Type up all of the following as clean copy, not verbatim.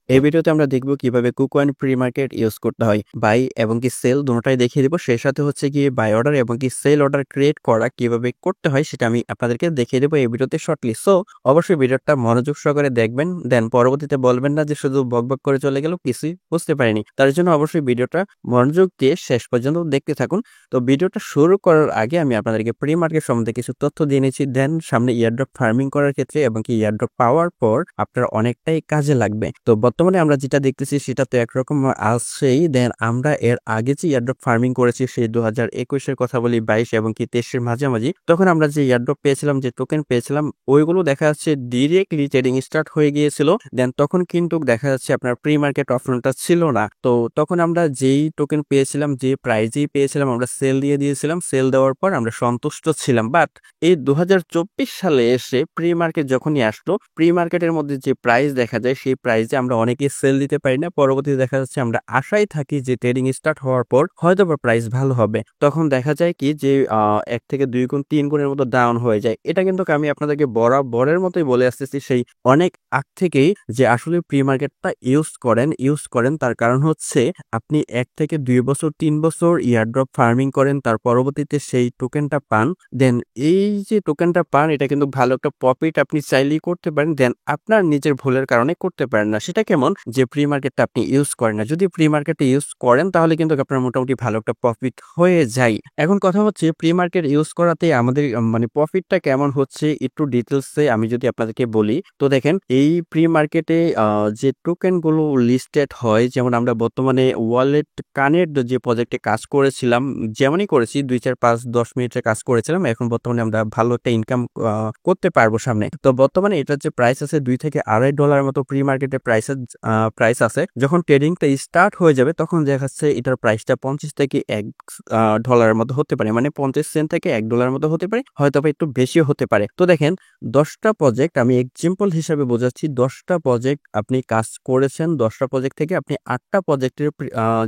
এই ভিডিওতে আমরা দেখব কিভাবে KuCoin প্রি মার্কেট ইউজ করতে হয়। বাই এবং কি সেল দোনোটাই দেখিয়ে দিব। সেই সাথে হচ্ছে গিয়ে বাই অর্ডার এবং কি সেল অর্ডার ক্রিয়েট করা কিভাবে করতে হয় সেটা আমি আপনাদেরকে দেখিয়ে দেব এই ভিডিওতে শর্টলি। সো অবশ্যই ভিডিওটা মনোযোগ সহকারে দেখবেন। দেন পরবর্তীতে বলবেন না যে শুধু বকবক করে চলে গেল, কিছুই বুঝতে পারিনি। তার জন্য অবশ্যই ভিডিওটা মনোযোগ দিয়ে শেষ পর্যন্ত দেখতে থাকুন। তো ভিডিওটা শুরু করার আগে আমি আপনাদেরকে প্রি মার্কেট সম্বন্ধে কিছু তথ্য দিয়ে নিচ্ছি। দেন সামনে ইয়ারড্রপ ফার্মিং করার ক্ষেত্রে এবং কি ইয়ারড্রপ পাওয়ার পর আপনার অনেকটাই কাজে লাগবে। তো বর্তমানে আমরা যেটা দেখতেছি সেটা তো একরকম আসছেই। দেন আমরা এর আগে যে ইয়ারড্রপ ফার্মিং করেছি সেই 2021 এর কথা বলি, 22 এবং কি 23 এর মাঝামাঝি, তখন আমরা যে ইয়ারড্রপ পেয়েছিলাম, যে টোকেন পেয়েছিলাম, ওইগুলো দেখা যাচ্ছে ডিরেক্টলি ট্রেডিং স্টার্ট হয়ে গিয়েছিল। দেন তখন কিন্তু দেখা যাচ্ছে আপনার প্রি মার্কেট অপশনটা ছিল না। তো তখন আমরা যেই টোকেন পেয়েছিলাম, যে প্রাইজেই পেয়েছিলাম, আমরা সেল দিয়ে দিয়েছিলাম। সেল দেওয়ার পর আমরা সন্তুষ্ট ছিলাম। বাট এই 2024 সালে এসে প্রি মার্কেট যখনই আসলো, প্রি মার্কেটের মধ্যে যে প্রাইস দেখা যায় সেই প্রাইসে আমরা অনেকেই সেল দিতে পারি না। পরবর্তীতে দেখা যাচ্ছে আমরা আশায় থাকি যে ট্রেডিং স্টার্ট হওয়ার পর হয়তো বা প্রাইস ভালো হবে। তখন দেখা যায় কি যে 1 থেকে 2 গুণ 3 গুণের মতো ডাউন হয়ে যায়। এটা কিন্তু আমি আপনাদেরকে বরাবরের মতোই বলে আসতেছি সেই অনেক আগ থেকেই, যে আসলে প্রি মার্কেটটা ইউজ করেন। তার কারণ হচ্ছে আপনি 1 থেকে 2 বছর 3 বছর ইয়ারড্রপ ফার্মিং করেন, তার পরবর্তীতে সেই টোকেনটা পান। দেন এই যে টোকেনটা পান, এটা কিন্তু ভালো একটা প্রফিট আপনি চাইলেই করতে পারেন। দেন আপনার নিজের ভুলের কারণে করতে পারেন না। সেটা কেমন? যে প্রি মার্কেটটা আপনি ইউজ করেন না। যদি প্রি মার্কেটে ইউজ করেন তাহলে কিন্তু আপনার মোটামুটি ভালো একটা প্রফিট হয়ে যায়। এখন কথা হচ্ছে প্রি মার্কেট ইউজ করাতে আমাদের মানে প্রফিটটা কেমন হচ্ছে একটু ডিটেইলসে আমি যদি আপনাদেরকে বলি। তো দেখেন, এই প্রি মার্কেটে যে টোকেন গুলো লিস্টেড হয়, যেমন আমরা বর্তমানে ওয়ালেট কানেক্ট যে প্রজেক্টে কাজ করেছিলাম, যেমনই করেছি 2 4 5 10 মিনিটের কাজ করেছিলাম, এখন বর্তমানে আমরা ভালো একটা ইনকাম করতে পারবো সামনে। তো বর্তমানে এটার যে প্রাইস আছে $2 থেকে $2.5 মতো প্রি মার্কেটে প্রাইস আছে। যখন ট্রেডিংটা স্টার্ট হয়ে যাবে তখন দেখা যাচ্ছে এটার প্রাইসটা 50 থেকে $1 মতো হতে পারে, মানে 50 সেন্ট থেকে $1 মতো হতে পারে, হয়তো বা একটু বেশিও হতে পারে। তো দেখেন, 10টা প্রজেক্ট আমি এক্সাম্পল হিসাবে বোঝাচ্ছি। 10টা প্রজেক্ট আপনি কাজ করেছেন, 10টা প্রজেক্ট থেকে আপনি 8টা প্রজেক্টের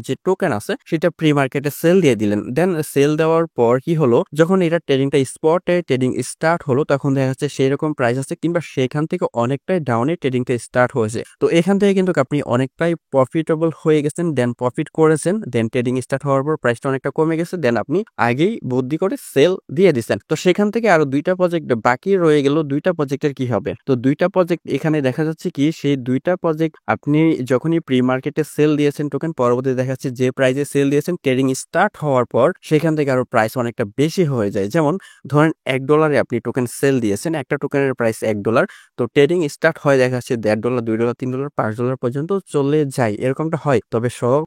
যে টোকেন আছে সেটা প্রি মার্কেটে সেল দিয়ে দিলেন। দেন সেল দেওয়ার পর কি হলো, যখন এটা ট্রেডিংটা স্পটে ট্রেডিং স্টার্ট হলো তখন দেখা যাচ্ছে সেই রকম প্রাইস আছে, কিংবা সেখান থেকে অনেকটাই ডাউনে ট্রেডিংটা স্টার্ট হয়েছে। তো এখান থেকে কিন্তু আপনি অনেকটাই প্রফিটেবল হয়ে গেছেন, দেন প্রফিট করেছেন। দেন ট্রেডিং স্টার্ট হওয়ার পর প্রাইসটা অনেকটা কমে গেছে, দেন আপনি আগেই বুদ্ধি করে সেল দিয়ে দিচ্ছেন। তো সেখান থেকে আরো 2টা প্রজেক্ট বাকি রয়ে গেল। 2টা প্রজেক্টের কি হবে? তো 2টা প্রজেক্ট এখানে দেখা যাচ্ছে কি, সেই 2টা প্রজেক্ট আপনি যখনই প্রি মার্কেটে সেল দিয়েছেন টোকেন, পরবর্তীতে দেখা যাচ্ছে যে প্রাইসে সেল দিয়েছেন, ট্রেডিং স্টার্ট হওয়ার পর সেখান থেকে আরো প্রাইস অনেকটা বেশি হয়ে যায়। যেমন ধরেন $1 আপনি টোকেন সেল দিয়েছেন, একটা টোকেনের প্রাইস $1। তো ট্রেডিং স্টার্ট হয় দেখা যাচ্ছে $1.5, $2, $3, $5 পর্যন্ত চলে যায়। এরকমটা হয়, তবে সব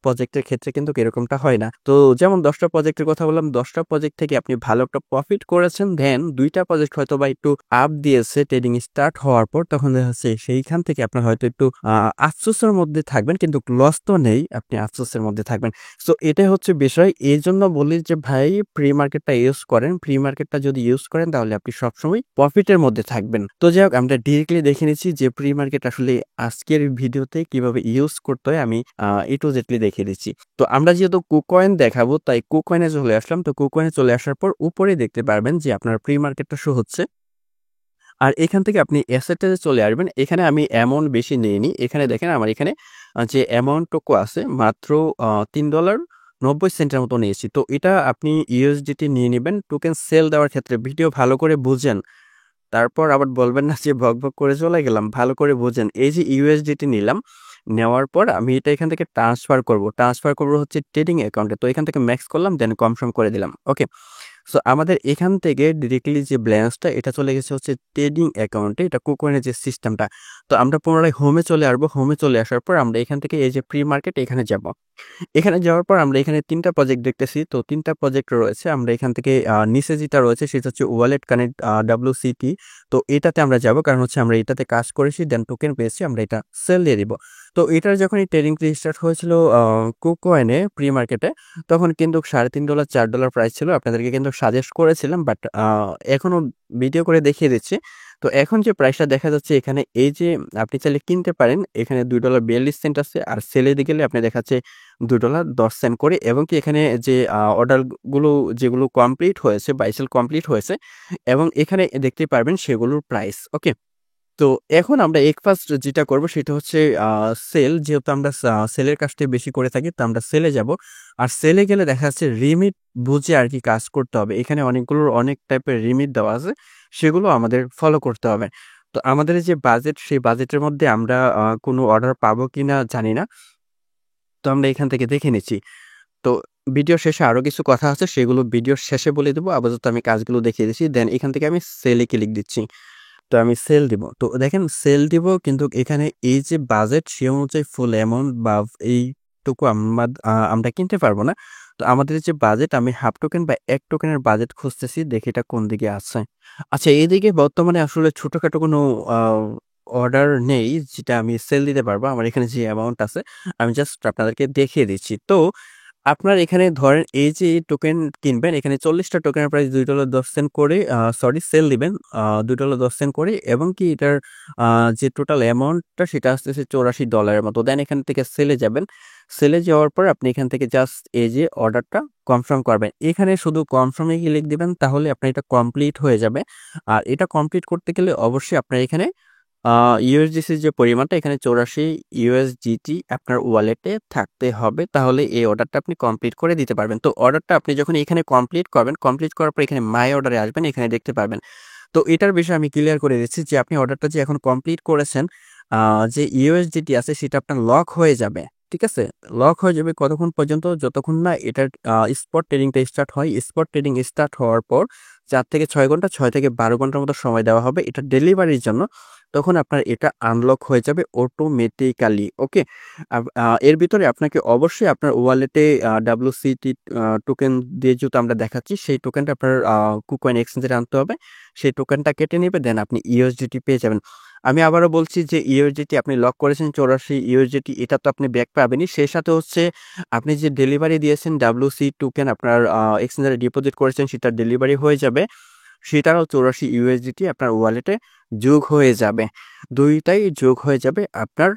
প্রজেক্টের ক্ষেত্রে কিন্তু এরকমটা হয় না। তো যেমন 10টা প্রজেক্টের কথা বললাম, 10টা প্রজেক্ট থেকে আপনি ভালো একটা প্রফিট করেছেন। দেন 2টা প্রজেক্ট হয়তো বা একটু আপ দিয়েছে ট্রেডিং স্টার্ট হওয়ার পর, তখন দেখা যাচ্ছে সেইখান থেকে আপনার হয়তো একটু আফসোসের মধ্যে থাকবেন, কিন্তু লস তো নেই, আপনি আফসোসের মধ্যে থাকবেন। সো এটাই হচ্ছে বিষয়। এই জন্য বলি যে ভাই, প্রি মার্কেটটা ইউজ করেন। প্রি মার্কেটটা যদি ইউজ করেন তাহলে আপনি সবসময় প্রফিটের মধ্যে থাকবেন। তো যাই হোক, আমরা ডিরেক্টলি দেখে নিচ্ছি যে প্রি মার্কেট আসলে আজকের ভিডিওতে কিভাবে ইউজ করতে হয় আমি এ টু জেডলি দেখিয়ে দিচ্ছি। তো আমরা যেহেতু KuCoin দেখাবো তাই KuCoin এ চলে আসলাম। তো KuCoin এ চলে আসার পর উপরে দেখতে পারবেন যে আপনার প্রি মার্কেটটা শো হচ্ছে। আর এখান থেকে আপনি অ্যাসেটে চলে আসবেন। এখানে আমি অ্যামাউন্ট বেশি নেইনি। এখানে দেখেন আমার এখানে যে অ্যামাউন্টটুকু আছে মাত্র $3.90 মতো নিয়েছি। তো এটা আপনি USDT নিয়ে নিবেন টোকেন সেল দেওয়ার ক্ষেত্রে। ভিডিও ভালো করে বুঝেন। তারপর আবার বলবেন না যে ভক করে চলে গেলাম। ভালো করে বুঝেন। এই যে USDT নিলাম, নেওয়ার পর আমি এটা এখান থেকে ট্রান্সফার করব হচ্ছে ট্রেডিং অ্যাকাউন্টে। তো এখান থেকে ম্যাক্স করলাম, দেন কনফার্ম করে দিলাম। ওকে। সো আমাদের এখান থেকে ডিরেক্টলি যে ব্যালেন্সটা এটা চলে গেছে হচ্ছে ট্রেডিং অ্যাকাউন্টে, এটা KuCoin এর যে সিস্টেমটা। তো আমরা পুনরায় হোমে চলে আসবো। হোমে চলে আসার পর আমরা এখান থেকে এই যে প্রি মার্কেট এখানে যাব। এখানে যাওয়ার পর আমরা এখানে 3টা প্রজেক্ট দেখতেছি। তো 3টা প্রজেক্ট রয়েছে। আমরা এখান থেকে নিচে যেটা রয়েছে সেটা হচ্ছে ওয়ালেট কানেক্ট WCT। তো এটাতে আমরা যাব, কারণ হচ্ছে আমরা এটাতে কাজ করেছি, দেন টোকেন পেয়েছি, আমরা এটা সেল দিয়ে দিব। তো এটার যখনই ট্রেডিং স্টার্ট হয়েছিল KuCoin এ প্রি মার্কেটে, তখন কিন্তু $3.5 $4 প্রাইস ছিল। আপনাদেরকে কিন্তু সাজেস্ট করেছিলাম, বাট এখনো ভিডিও করে দেখিয়ে দিচ্ছি। তো এখন যে প্রাইসটা দেখা যাচ্ছে এখানে, এই যে আপনি চাইলে কিনতে পারেন, এখানে $2.42 আছে, আর সেলে দিয়ে গেলে আপনি দেখাচ্ছে $2.10 করে, এবং কি এখানে যে অর্ডার গুলো যেগুলো কমপ্লিট হয়েছে, বাই সেল কমপ্লিট হয়েছে, এবং এখানে দেখতে পারবেন সেগুলোর প্রাইস। ওকে। তো এখন আমরা এক ফার্স্ট যেটা করব সেটা হচ্ছে সেল, যেহেতু আমরা সেলের কাজটাই বেশি করে থাকি, তো আমরা সেলে যাব। আর সেলে গেলে দেখা যাচ্ছে লিমিট বুঝে আর কি কাজ করতে হবে। এখানে অনেক টাইপের লিমিট দেওয়া আছে, সেগুলো আমাদের ফলো করতে হবে। তো আমাদের যে বাজেট, সেই বাজেটের মধ্যে আমরা কোনো অর্ডার পাবো কিনা জানি না। তো আমরা এখান থেকে দেখে নিচ্ছি। তো ভিডিওর শেষে আরো কিছু কথা আছে, সেগুলো ভিডিওর শেষে বলে দেবো। আপাতত আমি কাজগুলো দেখিয়ে দিচ্ছি। দেন এখান থেকে আমি সেলে ক্লিক দিচ্ছি। তো আমি সেল দিব। তো দেখেন সেল দিব, কিন্তু এখানে এই যে বাজেট সে অনুযায়ী ফুল অ্যামাউন্ট বা এইটুকু আমরা কিনতে পারবো না। তো আমাদের যে বাজেট, আমি হাফ টোকেন বা 1 টোকেনের বাজেট খুঁজতেছি, দেখি এটা কোন দিকে আছে। আচ্ছা, এইদিকে বর্তমানে আসলে ছোটখাটো কোনো আ অর্ডার নেই যেটা আমি সেল দিতে পারবো। আমার এখানে যে অ্যামাউন্ট আছে আমি জাস্ট আপনাদেরকে দেখিয়ে দিচ্ছি। তো আপনার এখানে ধরেন এই যে টোকেন কিনবেন, এখানে 40 টা টোকেনের প্রাইস $2.10 করে, সরি সেল দিবেন $2.10 করে, এবং কি এটার যে টোটাল অ্যামাউন্টটা সেটা আসতেছে $84 এর মতো। দেন এখান থেকে সেলে যাবেন। সেলে যাওয়ার পর আপনি এখান থেকে জাস্ট এই যে অর্ডারটা কনফার্ম করবেন। এখানে শুধু কনফার্মে ক্লিক দিবেন, তাহলে আপনার এটা কমপ্লিট হয়ে যাবে। আর এটা কমপ্লিট করতে গেলে অবশ্যই আপনার এখানে আ ইউএসডিসির যে পরিমাণটা, এখানে 84 ইউএসডিটি আপনার ওয়ালেটে থাকতে হবে। তাহলে এই অর্ডারটা আপনি কমপ্লিট করে দিতে পারবেন। তো অর্ডারটা আপনি যখন এখানে কমপ্লিট করবেন, কমপ্লিট করার পর এখানে মাই অর্ডারে আসবেন, এখানে দেখতে পারবেন। তো এটার বিষয়ে আমি ক্লিয়ার করে দিচ্ছি যে আপনি অর্ডারটা যে এখন কমপ্লিট করেছেন, যে ইউএসডিটি আছে সেটা আপনার লক হয়ে যাবে। ঠিক আছে? লক হয়ে যাবে কতক্ষণ পর্যন্ত? যতক্ষণ না এটার স্পট ট্রেডিংটা স্টার্ট হয়। স্পট ট্রেডিং স্টার্ট হওয়ার পর ৪ থেকে ৬ ঘন্টা, ৬ থেকে ১২ ঘন্টার মতো সময় দেওয়া হবে এটা ডেলিভারির জন্য। তখন আপনার এটা আনলক হয়ে যাবে অটোমেটিক্যালি। ওকে? এর ভিতরে আপনাকে অবশ্যই আপনার ওয়ালেটে WCT টোকেন দিয়ে যেহেতু আমরা দেখাচ্ছি, সেই টোকেনটা আপনার KuCoin এক্সচেঞ্জে আনতে হবে। সেই টোকেনটা কেটে নিবে, দেন আপনি ইউএসডিটি পেয়ে যাবেন। আমি আবারও বলছি যে ইউএসডিটি আপনি লক করেছেন 84 ইউএসডিটি, এটা তো আপনি ব্যাক পাবেনই। সেই সাথে হচ্ছে আপনি যে ডেলিভারি দিয়েছেন WC টোকেন আপনার এক্সচেঞ্জারে ডিপোজিট করেছেন, সেটা ডেলিভারি হয়ে যাবে। সেটারও 84 ইউএসডিটি আপনার ওয়ালেটে যোগ হয়ে যাবে। ২ টাই যোগ হয়ে যাবে আপনার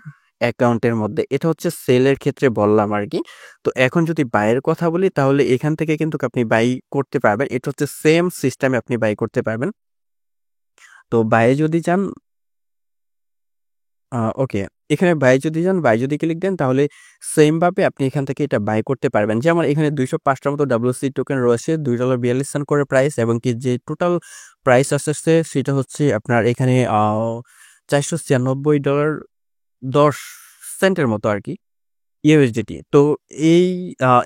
অ্যাকাউন্টের মধ্যে। এটা হচ্ছে সেলের ক্ষেত্রে বললাম আরকি। তো এখন যদি বাইয়ের কথা বলি, তাহলে এখান থেকে কিন্তু আপনি বাই করতে পারবেন। এটা হচ্ছে সেম সিস্টেমে আপনি বাই করতে পারবেন। তো বাইয়ে যদি যান, ওকে। এখানে বাই যদি যান, বাই যদি ক্লিক দেন, তাহলে সেম ভাবে আপনি এখান থেকে এটা বাই করতে পারবেন। যেমন এখানে ২০৫ টার মতো WC টোকেন রয়েছে, $2.42 করে প্রাইস, এবং কি যে টোটাল প্রাইস আসতেছে সেটা হচ্ছে আপনার এখানে $496.10 মতো আরকি। ইউএসডিটি। তো এই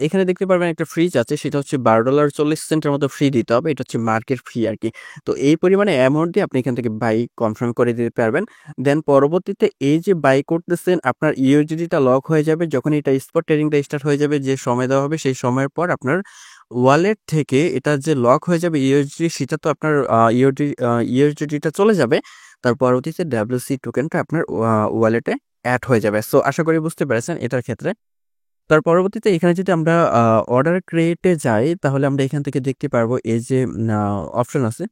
এখানে দেখতে পারবেন একটা ফ্রিজ আছে, সেটা হচ্ছে $12.40 এর মতো ফ্রি দিতে হবে। এটা হচ্ছে মার্কেট ফি আরকি। তো এই পরিমাণে অ্যামাউন্ট দিয়ে আপনি এখান থেকে বাই কনফার্ম করে দিতে পারবেন। দেন পরবর্তীতে এই যে বাই করতেছেন, আপনার ইউএসডিটিটা লক হয়ে যাবে। যখন এটা স্পট ট্রেডিংটা স্টার্ট হয়ে যাবে, যে সময় দেওয়া হবে সেই সময়ের পর আপনার ওয়ালেট থেকে এটা যে লক হয়ে যাবে ইউএসডি, সেটা তো আপনার ইউএসডিটিটা চলে যাবে। তার পরবর্তীতে WC টোকেনটা আপনার ওয়ালেটে এড হয়ে যাবে। সো আশা করি বুঝতে পেরেছেন এটার ক্ষেত্রে। তার পরবর্তীতে এখানে যদি আমরা অর্ডার ক্রিয়েট এ যাই, তাহলে আমরা এখান থেকে দেখতে পারবো এই যে অপশন আছে,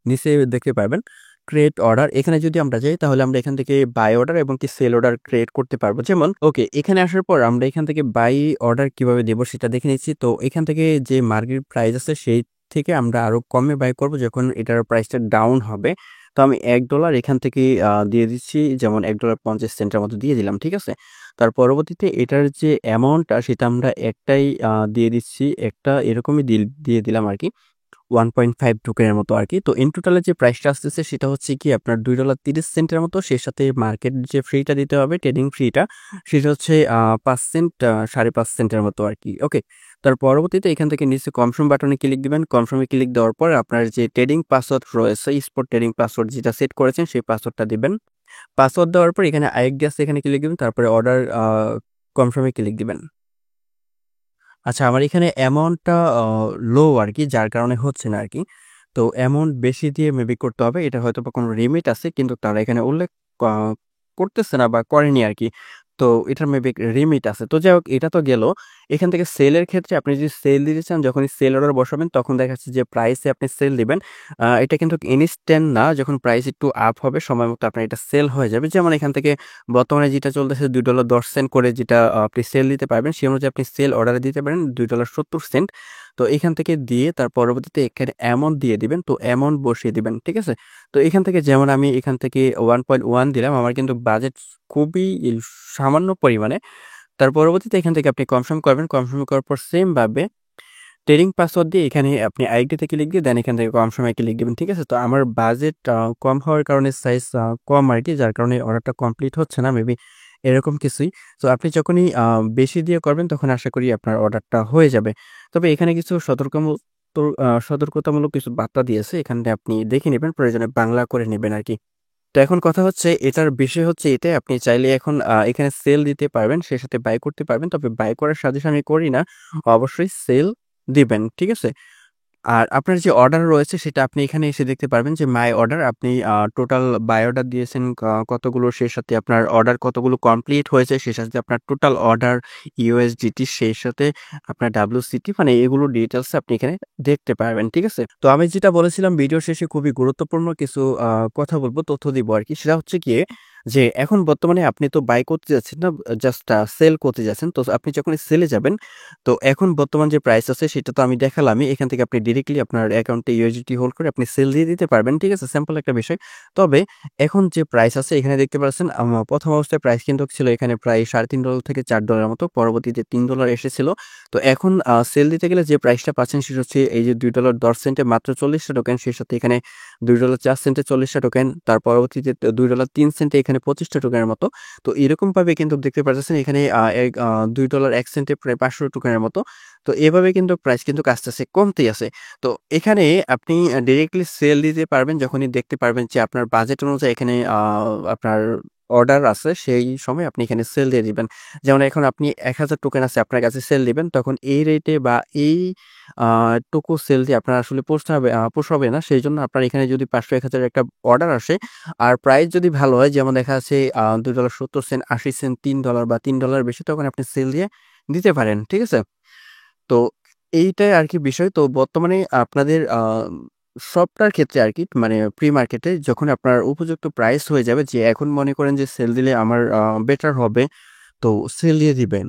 নিচে দেখতে পারবেন ক্রিয়েট অর্ডার। এখানে যদি আমরা যাই, তাহলে আমরা এখান থেকে বাই অর্ডার এবং কি সেল অর্ডার ক্রিয়েট করতে পারবো। যেমন ওকে, এখানে আসার পর আমরা এখান থেকে বাই অর্ডার কিভাবে দেব সেটা দেখে নিচ্ছি। তো এখান থেকে যে মার্কেট প্রাইস আছে সেই থেকে আমরা আরো কমে বাই করব যখন এটার প্রাইসটা ডাউন হবে। তো আমি $1 এখান থেকে দিয়ে দিচ্ছি, যেমন $1.50 এর মতো দিয়ে দিলাম। ঠিক আছে? তার পরবর্তীতে এটার যে অ্যামাউন্টটা সেটা আমরা একটাই দিয়ে দিচ্ছি। একটা এরকমই দিয়ে দিলাম আরকি। 1.5 টোকেনের মতো আরকি। তো ইন টোটাল যে প্রাইসটা আসতেছে সেটা হচ্ছে কি আপনার $2.30 এর মতো। সেই সাথে মার্কেট যে ফিটা দিতে হবে, ট্রেডিং ফিটা, সেটা হচ্ছে ৫ সেন্ট, ৫.৫ সেন্টের মতো আরকি। ওকে। তার পরবর্তীতে এখান থেকে নিচে কনফার্ম বাটনে ক্লিক দিবেন। কনফার্ম এ ক্লিক দেওয়ার পর আপনার যে ট্রেডিং পাসওয়ার্ড রয়েছে, স্পট ট্রেডিং পাসওয়ার্ড যেটা সেট করেছেন সেই পাসওয়ার্ডটা দিবেন। পাসওয়ার্ড দেওয়ার পর এখানে আরেকটি আছে, এখানে ক্লিক দিবেন। তারপরে অর্ডার কনফার্ম এ ক্লিক দিবেন। আচ্ছা, আমার এখানে অ্যামাউন্টটা লো আরকি, যার কারণে হচ্ছে না আরকি। তো অ্যামাউন্ট বেশি দিয়ে মেবি করতে হবে। এটা হয়তোবা কোনো লিমিট আছে, কিন্তু তারা এখানে উল্লেখ আ করতেছে না বা করেনি আরকি। তো এটার মেবি লিমিট আছে। তো যাই হোক, এটা তো গেল। এখান থেকে সেলের ক্ষেত্রে আপনি যদি সেল দিতে চান, যখনই সেল অর্ডার বসাবেন তখন দেখা যাচ্ছে যে প্রাইসে আপনি সেল দিবেন। এটা কিন্তু ইনস্ট্যান্ট না, যখন প্রাইস একটু আপ হবে সময় মতো আপনার এটা সেল হয়ে যাবে। যেমন এখান থেকে বর্তমানে যেটা চলতেছে $2.10 করে, যেটা আপনি সেল দিতে পারবেন, সেই অনুযায়ী আপনি সেল অর্ডারে দিতে পারেন $2.70। তো এখান থেকে দিয়ে তার পরবর্তীতে এখানে অ্যামাউন্ট দিয়ে দিবেন। তো অ্যামাউন্ট বসিয়ে দিবেন। ঠিক আছে? তো এখান থেকে যেমন আমি এখান থেকে 1.1 দিলাম। আমার কিন্তু বাজেট খুবই সামান্য পরিমাণে। তার পরবর্তীতে এখান থেকে আপনি কনফার্ম করবেন। কনফার্ম করার পর সেম ভাবে ট্রেডিং পাসওয়ার্ড দিয়ে এখানে আপনি আইডি থেকে লিখ দিয়ে দেন এখান থেকে কনফার্ম আইডি লিখ দিবেন। ঠিক আছে? তো আমার বাজেট কম হওয়ার কারণে সাইজ কম আরকি, যার কারণে অর্ডারটা কমপ্লিট হচ্ছে না। মেবি এরকম কিছুই। তো আপনি যখনই বেশি দিয়ে করবেন তখন আশা করি আপনার অর্ডারটা হয়ে যাবে। তবে এখানে কিছু সতর্কতামূলক কিছু বার্তা দিয়েছে। এখানটা আপনি দেখে নিবেন। প্রয়োজনে বাংলা করে নিবেন আরকি। তো এখন কথা হচ্ছে এটার বিষয় হচ্ছে এটাই, আপনি চাইলে এখন এখানে সেল দিতে পারবেন, সেই সাথে বাই করতে পারবেন। তবে বাই করার সাজেশন আমি করি না। অবশ্যই সেল দিবেন। ঠিক আছে? আর আপনার যে অর্ডার রয়েছে সেটা আপনি এখানে এসে দেখতে পারবেন যে মাই অর্ডার, আপনি টোটাল বাই অর্ডার দিয়েছেন কতগুলো, সেই সাথে আপনার অর্ডার কতগুলো কমপ্লিট হয়েছে, সেই সাথে আপনার টোটাল অর্ডার ইউএসডিটি, সেই সাথে আপনার ডাব্লিউসিটি, মানে এগুলো ডিটেইলস আপনি এখানে দেখতে পারবেন। ঠিক আছে? তো আমি যেটা বলেছিলাম ভিডিও শেষে খুবই গুরুত্বপূর্ণ কিছু কথা বলবো, তথ্য দিব আরকি। সেটা হচ্ছে গিয়ে যে এখন বর্তমানে আপনি তো বাই করতে যাচ্ছেন না, জাস্ট সেল করতে যাচ্ছেন। তো আপনি যখন সেলে যাবেন, তো এখন বর্তমান যে প্রাইস আছে সেটা তো আমি দেখালামই। এখান থেকে আপনি ডিরেক্টলি আপনার অ্যাকাউন্টে ইউএসডিটি হোল্ড করে আপনি সেল দিয়ে দিতে পারবেন। ঠিক আছে? সিম্পল একটা বিষয়। তবে এখন যে প্রাইস আছে এখানে দেখতে পাচ্ছেন, প্রথম অবস্থায় প্রাইস কিন্তু ছিল এখানে প্রায় $3.5 থেকে $4 মতো। পরবর্তীতে $3 এসেছিল। তো এখন সেল দিতে গেলে যে প্রাইসটা পাচ্ছেন সেটা হচ্ছে এই যে $2.10 মাত্র 40টা টোকেন, সেই সাথে এখানে $2.04 40টা টোকেন, তার পরবর্তীতে $2.03 এখানে 25টা টোকেনের মতো। তো এরকমভাবে কিন্তু দেখতে পাচ্ছেন এখানে $2.01 প্রায় 500 টোকেনের মতো। তো এভাবে কিন্তু প্রাইস কিন্তু আস্তে, আস্তে কমতেই আছে। তো এখানে আপনি ডিরেক্টলি সেল দিতে পারবেন যখনই দেখতে পারবেন যে আপনার বাজেট অনুযায়ী এখানে আপনার অর্ডার আছে, সেই সময় আপনি এখানে সেল দিয়ে দিবেন। যেমন এখন আপনি 1000 টোকেন আছে আপনার কাছে, সেল দিবেন, তখন এই রেটে বা এই আ টুকু সেল দিয়ে আপনার আসলে পোষাবে না। সেইজন্য আপনার এখানে যদি 500-1000 একটা অর্ডার আসে আর প্রাইস যদি ভালো হয়, যেমন দেখা যাচ্ছে $2.70 $0.80 $3 বা $3 বেশি, তখন আপনি সেল দিয়ে দিতে পারেন। ঠিক আছে? তো এইটাই আরকি বিষয়। তো বর্তমানে আপনাদের সবটার ক্ষেত্রে আরকি, মানে প্রি মার্কেটে যখন আপনার উপযুক্ত প্রাইস হয়ে যাবে, যে এখন মনে করেন যে সেল দিলে আমার বেটার হবে, তো সেল দিয়ে দিবেন।